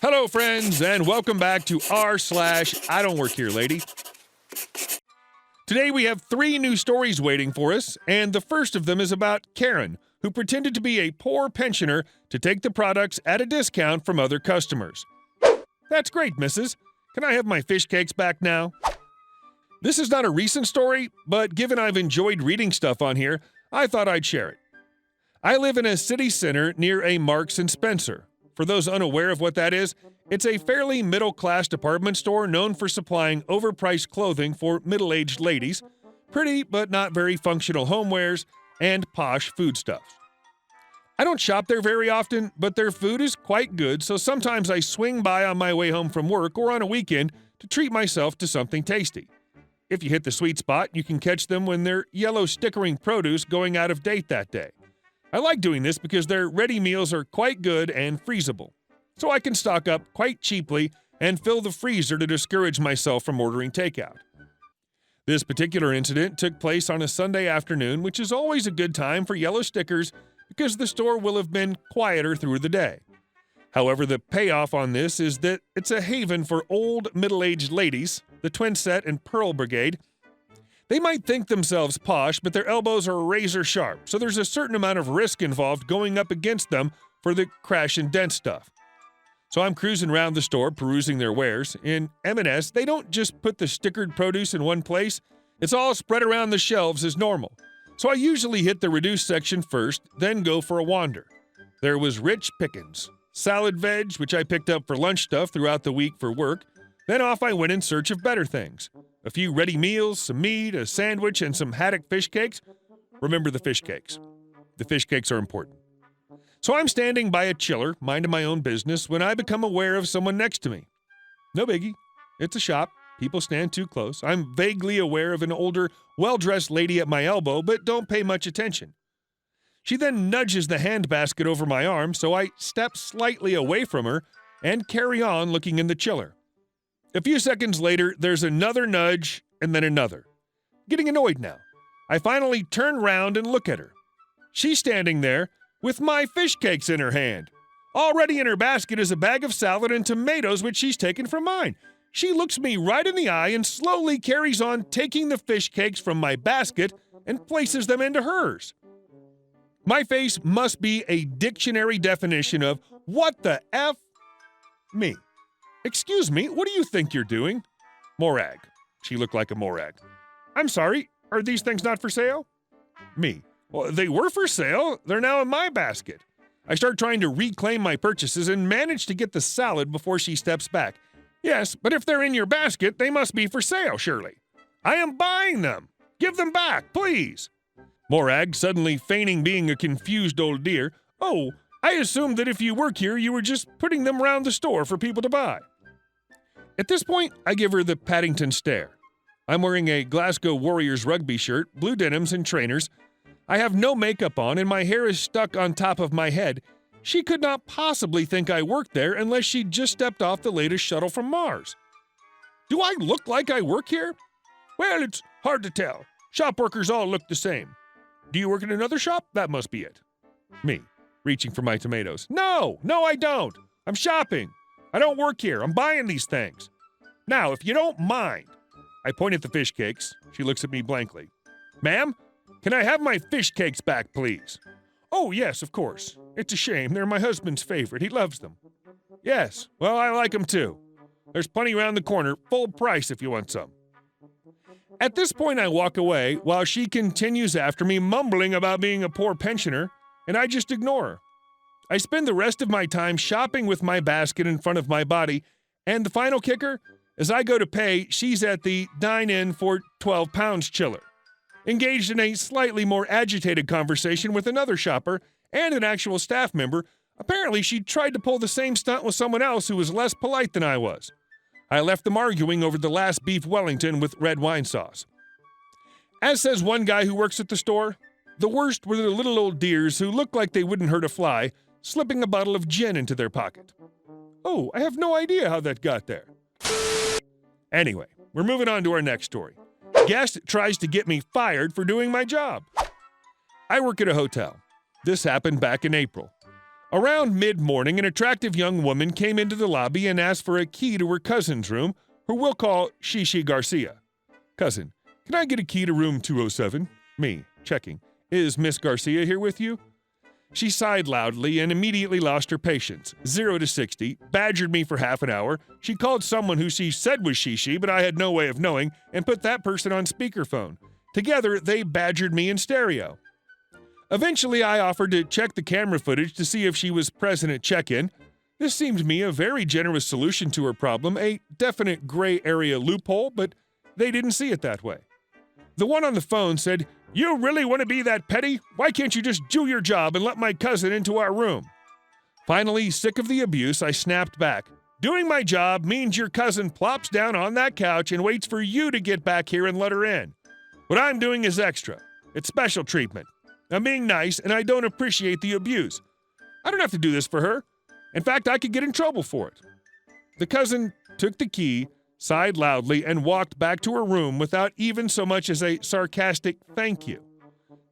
Hello, friends, and welcome back to r/IDontWorkHereLady. Today we have 3 new stories waiting for us, and the first of them is about Karen, who pretended to be a poor pensioner to take the products at a discount from other customers. That's great, missus. Can I have my fish cakes back now? This is not a recent story, but given I've enjoyed reading stuff on here, I thought I'd share it. I live in a city center near a Marks & Spencer. For those unaware of what that is, it's a fairly middle-class department store known for supplying overpriced clothing for middle-aged ladies, pretty but not very functional homewares, and posh foodstuffs. I don't shop there very often, but their food is quite good, so sometimes I swing by on my way home from work or on a weekend to treat myself to something tasty. If you hit the sweet spot, you can catch them when they're yellow stickering produce going out of date that day. I like doing this because their ready meals are quite good and freezable, so I can stock up quite cheaply and fill the freezer to discourage myself from ordering takeout. This particular incident took place on a Sunday afternoon, which is always a good time for yellow stickers because the store will have been quieter through the day. However, the payoff on this is that it's a haven for old middle-aged ladies, the Twin Set and Pearl Brigade. They might think themselves posh, but their elbows are razor sharp, so there's a certain amount of risk involved going up against them for the crash and dent stuff. So I'm cruising around the store perusing their wares. In M&S, they don't just put the stickered produce in one place. It's all spread around the shelves as normal. So I usually hit the reduced section first, then go for a wander. There was rich pickings. Salad veg, which I picked up for lunch stuff throughout the week for work. Then off I went in search of better things. A few ready meals, some meat, a sandwich, and some haddock fish cakes. Remember the fish cakes. The fish cakes are important. So I'm standing by a chiller, minding my own business, when I become aware of someone next to me. No biggie. It's a shop. People stand too close. I'm vaguely aware of an older, well-dressed lady at my elbow, but don't pay much attention. She then nudges the handbasket over my arm, so I step slightly away from her and carry on looking in the chiller. A few seconds later, there's another nudge, and then another. Getting annoyed now. I finally turn round and look at her. She's standing there with my fish cakes in her hand. Already in her basket is a bag of salad and tomatoes which she's taken from mine. She looks me right in the eye and slowly carries on taking the fish cakes from my basket and places them into hers. My face must be a dictionary definition of what the F me. Excuse me, what do you think you're doing? Morag. She looked like a morag. I'm sorry, are these things not for sale? Me. Well, they were for sale. They're now in my basket. I start trying to reclaim my purchases and manage to get the salad before she steps back. Yes, but if they're in your basket, they must be for sale, surely. I am buying them. Give them back, please. Morag, suddenly feigning being a confused old dear. Oh, I assumed that if you work here, you were just putting them around the store for people to buy. At this point, I give her the Paddington stare. I'm wearing a Glasgow Warriors rugby shirt, blue denims, and trainers. I have no makeup on, and my hair is stuck on top of my head. She could not possibly think I worked there unless she'd just stepped off the latest shuttle from Mars. Do I look like I work here? Well, it's hard to tell. Shop workers all look the same. Do you work in another shop? That must be it. Me, reaching for my tomatoes. No, I don't. I'm shopping. I don't work here. I'm buying these things. Now, if you don't mind. I point at the fish cakes. She looks at me blankly. Ma'am, can I have my fish cakes back, please? Oh, yes, of course. It's a shame. They're my husband's favorite. He loves them. Yes, well, I like them too. There's plenty around the corner, full price if you want some. At this point, I walk away while she continues after me, mumbling about being a poor pensioner, and I just ignore her. I spend the rest of my time shopping with my basket in front of my body, and the final kicker, as I go to pay, she's at the dine-in for 12 pounds chiller, engaged in a slightly more agitated conversation with another shopper and an actual staff member. Apparently, she tried to pull the same stunt with someone else who was less polite than I was. I left them arguing over the last beef Wellington with red wine sauce. As says one guy who works at the store, the worst were the little old dears who looked like they wouldn't hurt a fly, slipping a bottle of gin into their pocket. Oh, I have no idea how that got there. Anyway, we're moving on to our next story. Guest tries to get me fired for doing my job. I work at a hotel. This happened back in April. Around mid-morning, an attractive young woman came into the lobby and asked for a key to her cousin's room, who we'll call Shishi Garcia. Cousin, can I get a key to room 207? Me, checking. Is Miss Garcia here with you? She sighed loudly and immediately lost her patience. 0 to 60, badgered me for half an hour. She called someone who she said was Shishi, but I had no way of knowing, and put that person on speakerphone. Together, they badgered me in stereo. Eventually, I offered to check the camera footage to see if she was present at check-in. This seemed to me a very generous solution to her problem, a definite gray area loophole, but they didn't see it that way. The one on the phone said, "You really want to be that petty? Why can't you just do your job and let my cousin into our room?" Finally, sick of the abuse, I snapped back. "Doing my job means your cousin plops down on that couch and waits for you to get back here and let her in. What I'm doing is extra. It's special treatment. I'm being nice, and I don't appreciate the abuse. I don't have to do this for her. In fact, I could get in trouble for it." The cousin took the key, sighed loudly, and walked back to her room without even so much as a sarcastic thank you.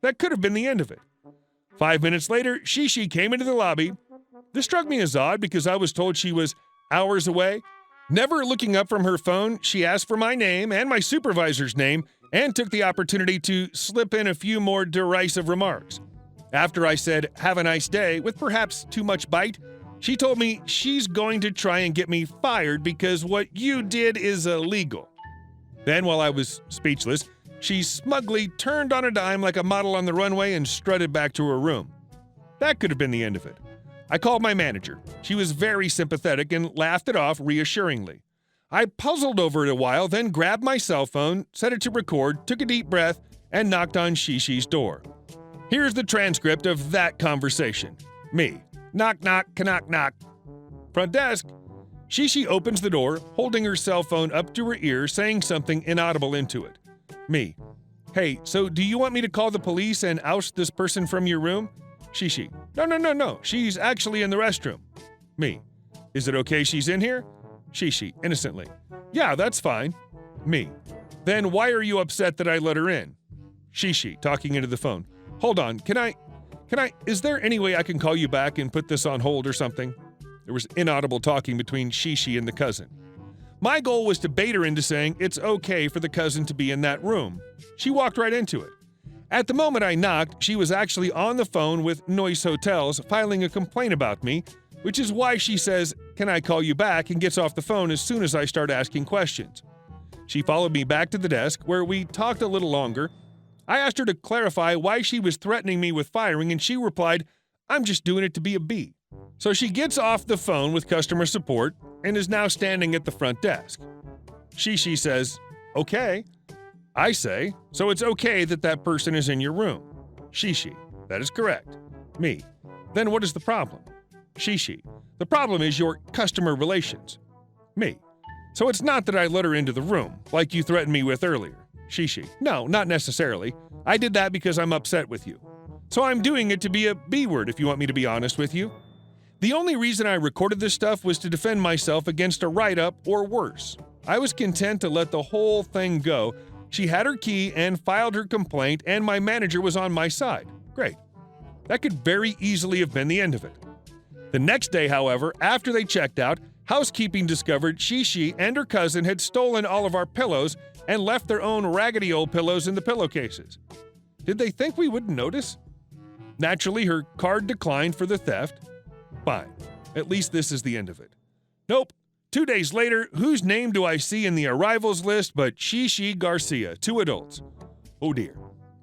That could have been the end of it. 5 minutes later, Shishi came into the lobby. This struck me as odd because I was told she was hours away. Never looking up from her phone, she asked for my name and my supervisor's name and took the opportunity to slip in a few more derisive remarks. After I said, "Have a nice day," with perhaps too much bite, she told me she's going to try and get me fired because what you did is illegal. Then, while I was speechless, she smugly turned on a dime like a model on the runway and strutted back to her room. That could have been the end of it. I called my manager. She was very sympathetic and laughed it off reassuringly. I puzzled over it a while, then grabbed my cell phone, set it to record, took a deep breath, and knocked on Shishi's door. Here's the transcript of that conversation. Me. Knock, knock, knock, knock. Front desk. Shishi opens the door, holding her cell phone up to her ear, saying something inaudible into it. Me. Hey, so do you want me to call the police and oust this person from your room? Shishi. No. She's actually in the restroom. Me. Is it okay she's in here? Shishi, innocently. Yeah, that's fine. Me. Then why are you upset that I let her in? Shishi, talking into the phone. Hold on, is there any way I can call you back and put this on hold or something? There was inaudible talking between Shishi and the cousin. My goal was to bait her into saying it's okay for the cousin to be in that room. She walked right into it. At the moment I knocked, she was actually on the phone with Noise Hotels filing a complaint about me, which is why she says, "Can I call you back?" and gets off the phone as soon as I start asking questions. She followed me back to the desk, where we talked a little longer. I asked her to clarify why she was threatening me with firing, and she replied, "I'm just doing it to be a bee." So she gets off the phone with customer support and is now standing at the front desk. Shishi says, "Okay." I say, "So it's okay that that person is in your room." Shishi, "That is correct." Me, "Then what is the problem?" Shishi, "The problem is your customer relations." Me, "So it's not that I let her into the room, like you threatened me with earlier." Shishi, "No, not necessarily. I did that because I'm upset with you. So I'm doing it to be a B-word, if you want me to be honest with you. The only reason I recorded this stuff was to defend myself against a write-up or worse. I was content to let the whole thing go. She had her key and filed her complaint, and my manager was on my side. Great. That could very easily have been the end of it. The next day, however, after they checked out, housekeeping discovered Shishi and her cousin had stolen all of our pillows and left their own raggedy old pillows in the pillowcases. Did they think we wouldn't notice? Naturally, her card declined for the theft. Fine. At least this is the end of it. Nope. 2 days later, whose name do I see in the arrivals list but Shishi Garcia, 2 adults? Oh dear.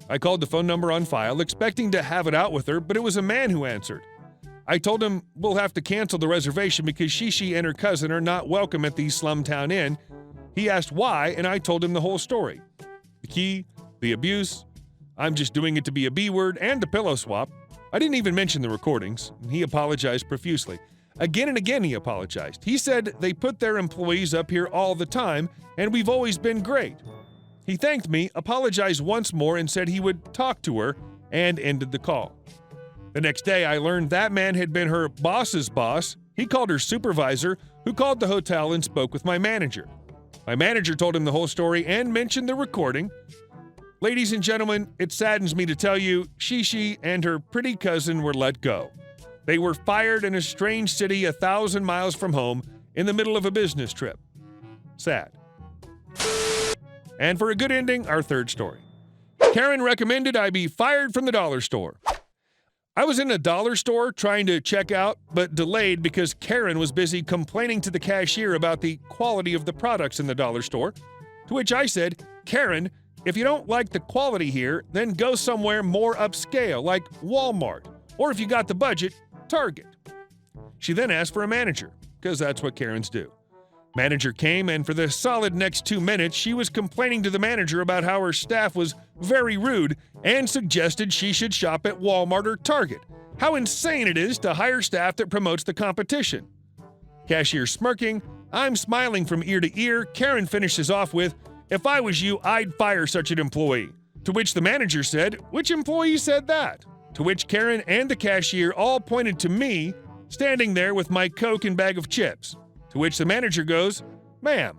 I called the phone number on file, expecting to have it out with her, but it was a man who answered. I told him we'll have to cancel the reservation because Shishi and her cousin are not welcome at the Slumtown Inn. He asked why, and I told him the whole story. The key, the abuse, I'm just doing it to be a B-word, and the pillow swap. I didn't even mention the recordings, and he apologized profusely. Again and again he apologized. He said they put their employees up here all the time, and we've always been great. He thanked me, apologized once more, and said he would talk to her, and ended the call. The next day, I learned that man had been her boss's boss. He called her supervisor, who called the hotel and spoke with my manager. My manager told him the whole story and mentioned the recording. Ladies and gentlemen, it saddens me to tell you, Shishi and her pretty cousin were let go. They were fired in a strange city 1,000 miles from home in the middle of a business trip. Sad. And for a good ending, our third story. Karen recommended I be fired from the dollar store. I was in a dollar store trying to check out, but delayed because Karen was busy complaining to the cashier about the quality of the products in the dollar store, to which I said, "Karen, if you don't like the quality here, then go somewhere more upscale, like Walmart, or if you got the budget, Target." She then asked for a manager, because that's what Karens do. Manager came, and for the solid next 2 minutes, she was complaining to the manager about how her staff was very rude and suggested she should shop at Walmart or Target. How insane it is to hire staff that promotes the competition. Cashier smirking, I'm smiling from ear to ear. Karen finishes off with, "If I was you, I'd fire such an employee." To which the manager said, "Which employee said that?" To which Karen and the cashier all pointed to me, standing there with my Coke and bag of chips. To which the manager goes, "Ma'am,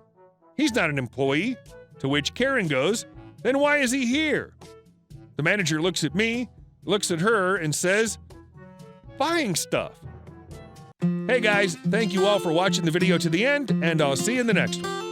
he's not an employee." To which Karen goes, "Then why is he here?" The manager looks at me, looks at her, and says, "Buying stuff." Hey guys, thank you all for watching the video to the end, and I'll see you in the next one.